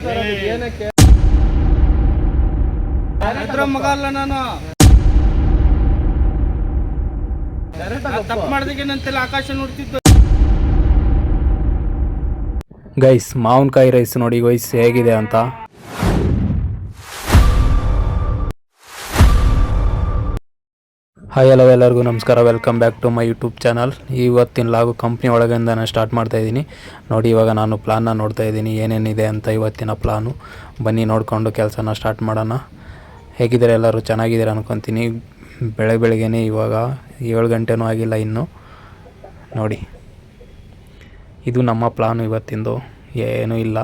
ಏನಕ್ಕೆ ಮಗ ಅಲ್ಲ ನಾನು ತಪ್ಪು ಮಾಡ್ದಕ್ಕೆ ನಂತೆಲ್ಲ ಆಕಾಶ ನೋಡ್ತಿದ್ದು. ಗೈಸ್ ಮಾವಿನಕಾಯಿ ರೈಸ್ ನೋಡಿ ಗೈಸ್ ಹೇಗಿದೆ ಅಂತ. ಹಾಯ್ ಹಲೋ ಎಲ್ಲರಿಗೂ ನಮಸ್ಕಾರ, welcome back to my YouTube channel. ಇವತ್ತಿನ ಲಾಗು ಕಂಪ್ನಿ ಒಳಗಿಂದ ನಾನು ಸ್ಟಾರ್ಟ್ ಮಾಡ್ತಾಯಿದ್ದೀನಿ ನೋಡಿ. ಇವಾಗ ನಾನು ಪ್ಲಾನ್ನ ನೋಡ್ತಾ ಇದ್ದೀನಿ ಏನೇನಿದೆ ಅಂತ ಇವತ್ತಿನ ಪ್ಲಾನು. ಬನ್ನಿ ನೋಡಿಕೊಂಡು ಕೆಲಸನ ಸ್ಟಾರ್ಟ್ ಮಾಡೋಣ. ಹೇಗಿದ್ದಾರೆ ಎಲ್ಲರೂ? ಚೆನ್ನಾಗಿದ್ದೀರ ಅನ್ಕೊತೀನಿ. ಬೆಳಗ್ಗೆನೇ ಇವಾಗ 7 ಗಂಟೆನೂ ಆಗಿಲ್ಲ ಇನ್ನೂ ನೋಡಿ. ಇದು ನಮ್ಮ ಪ್ಲಾನು ಇವತ್ತಿಂದು, ಏನೂ ಇಲ್ಲ.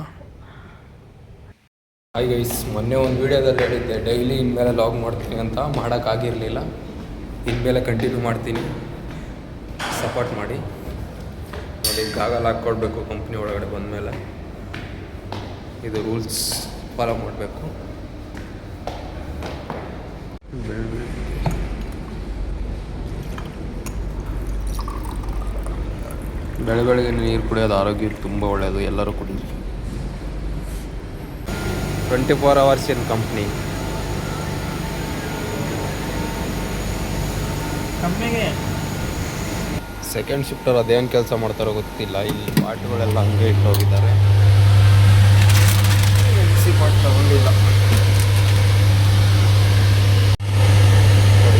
ಹಾಯ್ ಗೈಸ್, ಮೊನ್ನೆ ಒಂದು ವೀಡಿಯೋದಲ್ಲಿ ಹೇಳಿದ್ದೆ ಡೈಲಿ ಇನ್ಮೇಲೆ ಲಾಗ್ ಮಾಡ್ತೀನಿ ಅಂತ. ಮಾಡೋಕ್ಕಾಗಿರಲಿಲ್ಲ. ಇನ್ಮೇಲೆ ಕಂಟಿನ್ಯೂ ಮಾಡ್ತೀನಿ, ಸಪೋರ್ಟ್ ಮಾಡಿ ನೋಡಿ. ಗಾಗಲ್ ಹಾಕ್ಕೊಡ್ಬೇಕು ಕಂಪ್ನಿ ಒಳಗಡೆ ಬಂದಮೇಲೆ. ಇದು ರೂಲ್ಸ್ ಫಾಲೋ ಮಾಡಬೇಕು. ಬೆಳಗ್ಗೆ ನೀರು ಕುಡಿಯೋದು ಆರೋಗ್ಯಕ್ಕೆ ತುಂಬ ಒಳ್ಳೆಯದು, ಎಲ್ಲರೂ ಕುಡೀರಿ. 24 hours in company. Second shifter ಅದೇನು ಕೆಲಸ ಮಾಡ್ತಾರೋ ಗೊತ್ತಿಲ್ಲ. ಇಲ್ಲಿ ಪಾಟ್ಗಳೆಲ್ಲ ಹಂಗೆ ಇಟ್ಟೋಗಿದ್ದಾರೆ. ಮಿಕ್ಸಿ ಪಾಟ್ ತಗೊಂಡಿಲ್ಲ,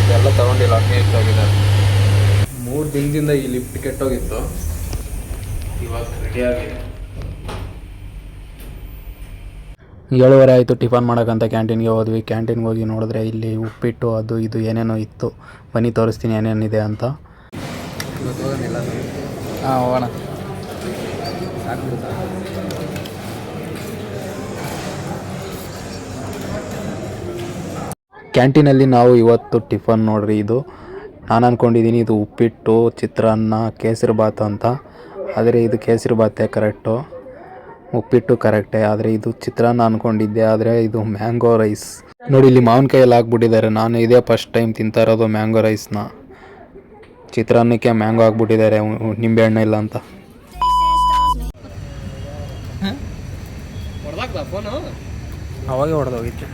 ಇದೆಲ್ಲ ತಗೊಂಡಿಲ್ಲ, ಹಂಗೆ ಇಟ್ಟೋಗಿದ್ದಾರೆ. 3 ದಿನದಿಂದ ಈ ಲಿಫ್ಟ್ ಕೆಟ್ಟೋಗಿತ್ತು, ಇವಾಗ ರೆಡಿಯಾಗಿದೆ. 7:30 ಆಯಿತು. ಟಿಫನ್ ಮಾಡೋಕ್ಕಂತ ಕ್ಯಾಂಟೀನ್ಗೆ ಹೋದ್ವಿ. ಕ್ಯಾಂಟೀನ್ಗೆ ಹೋಗಿ ನೋಡಿದ್ರೆ ಇಲ್ಲಿ ಉಪ್ಪಿಟ್ಟು ಅದು ಇದು ಏನೇನೋ ಇತ್ತು. ಬನ್ನಿ ತೋರಿಸ್ತೀನಿ ಏನೇನಿದೆ ಅಂತ. ಹೋಗೋಣ. ಕ್ಯಾಂಟೀನಲ್ಲಿ ನಾವು ಇವತ್ತು ಟಿಫನ್ ನೋಡ್ರಿ, ಇದು ನಾನು ಅಂದ್ಕೊಂಡಿದ್ದೀನಿ ಇದು ಉಪ್ಪಿಟ್ಟು, ಚಿತ್ರಾನ್ನ, ಕೇಸರಿ ಬಾತ್ ಅಂತ. ಆದರೆ ಇದು ಕೇಸರಿ ಬಾತೇ ಕರೆಕ್ಟು, ಉಪ್ಪಿಟ್ಟು ಕರೆಕ್ಟೇ. ಆದರೆ ಇದು ಚಿತ್ರಾನ್ನ ಅಂದ್ಕೊಂಡಿದ್ದೆ, ಆದರೆ ಇದು ಮ್ಯಾಂಗೋ ರೈಸ್ ನೋಡಿ. ಇಲ್ಲಿ ಮಾವಿನಕಾಯಿ ಎಲ್ಲ ಹಾಕ್ಬಿಟ್ಟಿದ್ದಾರೆ. ನಾನು ಇದೇ ಫಸ್ಟ್ ಟೈಮ್ ತಿಂತಾ ಇರೋದು ಮ್ಯಾಂಗೋ ರೈಸ್ನ. ಚಿತ್ರಾನ್ನಕ್ಕೆ ಮ್ಯಾಂಗೋ ಹಾಕ್ಬಿಟ್ಟಿದ್ದಾರೆ, ನಿಂಬೆಹಣ್ಣು ಇಲ್ಲ ಅಂತ. ಅವಾಗೆ ಹೊಡೆದೋಗಿತ್ತು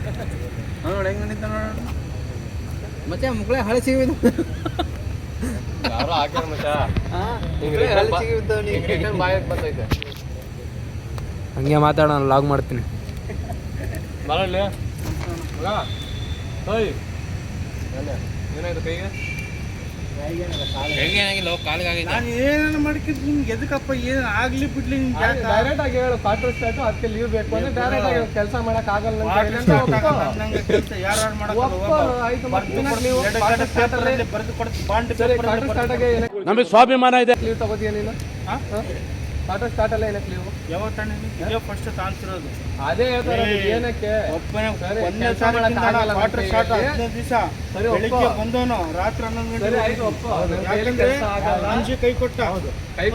ಮತ್ತೆ ಮುಕ್ಳೆ ಹಳೆ ಸಿಗಿದ್ದು ಹಂಗೆ ಮಾತಾಡೋಣ, ಲಾಗ್ ಮಾಡ್ತೀನಿ. ನಾನು ಏನೇನು ಮಾಡ್ಕಿದ್ ನಿಮ್ಗೆ ಎದಕ್ಕಪ್ಪ, ಏನು ಆಗ್ಲಿ ಬಿಡ್ಲಿ ಡೈರೆಕ್ಟ್ ಆಗಿ ಹೇಳು. ಕ್ವಾರ್ಟರ್ ಸ್ಟಾರ್ಟ್ ಅದಕ್ಕೆ ಲೀವ್ ಬೇಕು ಅಂದ್ರೆ ಡೈರೆಕ್ಟ್ ಆಗಿ ಕೆಲಸ ಮಾಡಕ್ ಆಗಲ್ಲ. ನಮಗೆ ಸ್ವಾಭಿಮಾನ ಇದೆ. ಲೀವ್ ತಗೋತೀಯ ನೀನು? ಕ್ವಾರ್ಟರ್ ಸ್ಟಾರ್ಟ್ ಅಲ್ಲ, ಏನಕ್ಕೆ ಲೀವ್? ಯಾವತ್ತು ಫಸ್ಟ್ ತಾಂತಿರೋದು ಅದೇ ಹೇಳ್ತಾರೆ. ಏನಕ್ಕೆ ಬೆಳಿಗ್ಗೆ ಬಂದವನು ರಾತ್ರಿ 11 ಗಂಟೆ ಅಂಜಿ ಕೈ ಕೊಟ್ಟ, ಕೈ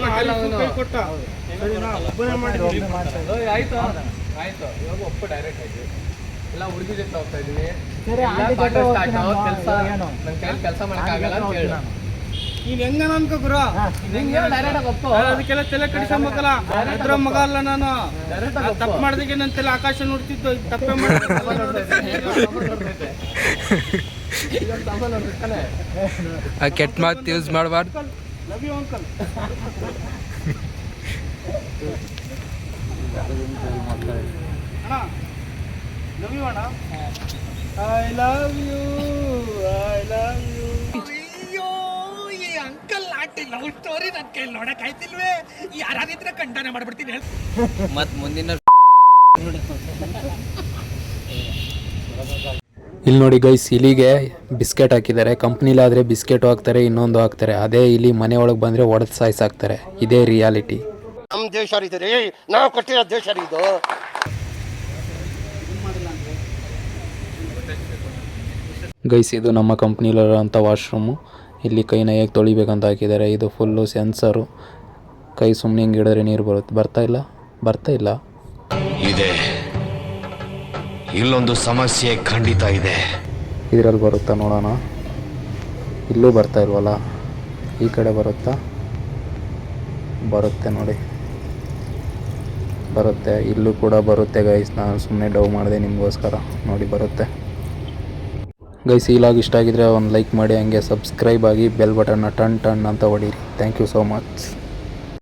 ಕೊಟ್ಟ. ಒಬ್ಬನೇ ಮಾಡಿದ್ವಿ. ಆಯ್ತು ಆಯ್ತು, ಇವಾಗ ಒಪ್ಪು ಡೈರೆಕ್ಟ್ ಆಗಿ. ಎಲ್ಲ ಹುಡುಗಿ ಜೊತೆ ಹೋಗ್ತಾ ಇದೀನಿ, ಕೆಲಸ ಮಾಡಕ್ ಆಗಲ್ಲ ಅಂತ ಹೇಳಿ. ನೀನ್ ಹೆಂಗ ಅನ್ಕೋ ಗುರು, ಅದಕ್ಕೆಲ್ಲ ತಲೆ ಕಡಿಸಬೇಕಲ್ಲ. ಅದ್ರ ಮಗ ಅಲ್ಲ ನಾನು. ತಪ್ಪು ಮಾಡ್ದಕ್ಕೆ ನಂತೆಲ್ಲ ಆಕಾಶ ನೋಡ್ತಿದ್ದು. ತಪ್ಪೇ ಕೆಟ್ಟ ಮಾತು ಯೂಸ್ ಮಾಡಬಾರ್ದು. Love you uncle. ಅಣ್ಣ ಲವ್ ಯು ಅಣ್ಣ. I love you, I love you. Love story ನನ್ನ ಕೈಲಿ ನೋಡಕ್ ಆಯ್ತಿಲ್ವೇ? ಯಾರಿದ್ರೆ ಖಂಡನೆ ಮಾಡ್ಬಿಡ್ತೀನಿ. ಮತ್ ಮುಂದಿನ ಇಲ್ಲಿ ನೋಡಿ ಗೈಸ್, ಇಲಿಗೆ ಬಿಸ್ಕೆಟ್ ಹಾಕಿದ್ದಾರೆ. ಕಂಪ್ನಿಲಾದರೆ ಬಿಸ್ಕೆಟ್ ಹಾಕ್ತಾರೆ, ಇನ್ನೊಂದು ಹಾಕ್ತಾರೆ. ಅದೇ ಇಲ್ಲಿ ಮನೆ ಒಳಗೆ ಬಂದರೆ ಒಡೆದು ಸಾಯಿಸಾಕ್ತಾರೆ. ಇದೇ ರಿಯಾಲಿಟಿ. ನಮ್ಮ ದೇಶ ರೀ, ನಾವು ಕೊಟ್ಟಿರೋ ದೇಶ ಇದು. ಗೈಸ್, ಇದು ನಮ್ಮ ಕಂಪ್ನಿಲಿರೋಂಥ ವಾಶ್ರೂಮು. ಇಲ್ಲಿ ಕೈನ ಹೇಗೆ ತೊಳಿಬೇಕಂತ ಹಾಕಿದ್ದಾರೆ. ಇದು ಫುಲ್ಲು ಸೆನ್ಸರು. ಕೈ ಸುಮ್ಮನೆ ಹಿಂಗೆ ಹಿಡಿದ್ರೆ ನೀರು ಬರ್ತಾ ಇಲ್ಲ ಇದೆ. ಇಲ್ಲೊಂದು ಸಮಸ್ಯೆ ಖಂಡಿತ ಇದೆ. ಇದರಲ್ಲಿ ಬರುತ್ತಾ ನೋಡೋಣ. ಇಲ್ಲೂ ಬರ್ತಾ ಇಲ್ವಲ್ಲ, ಈ ಕಡೆ ಬರುತ್ತೆ ನೋಡಿ. ಬರುತ್ತೆ. ಇಲ್ಲೂ ಕೂಡ ಬರುತ್ತೆ ಗೈಸ್, ನಾನು ಸುಮ್ಮನೆ ಡೌ ಮಾಡಿದೆ ನಿಮಗೋಸ್ಕರ. ನೋಡಿ ಬರುತ್ತೆ ಗೈಸ್. ಈ ಲಾಗ್ ಇಷ್ಟ ಆಗಿದ್ರೆ ಒಂದು ಲೈಕ್ ಮಾಡಿ, ಹಂಗೆ ಸಬ್ಸ್ಕ್ರೈಬ್ ಆಗಿ ಬೆಲ್ ಬಟನ್ನ ಟನ್ ಟನ್ ಅಂತ ಹೊಡೀರಿ. Thank you so much.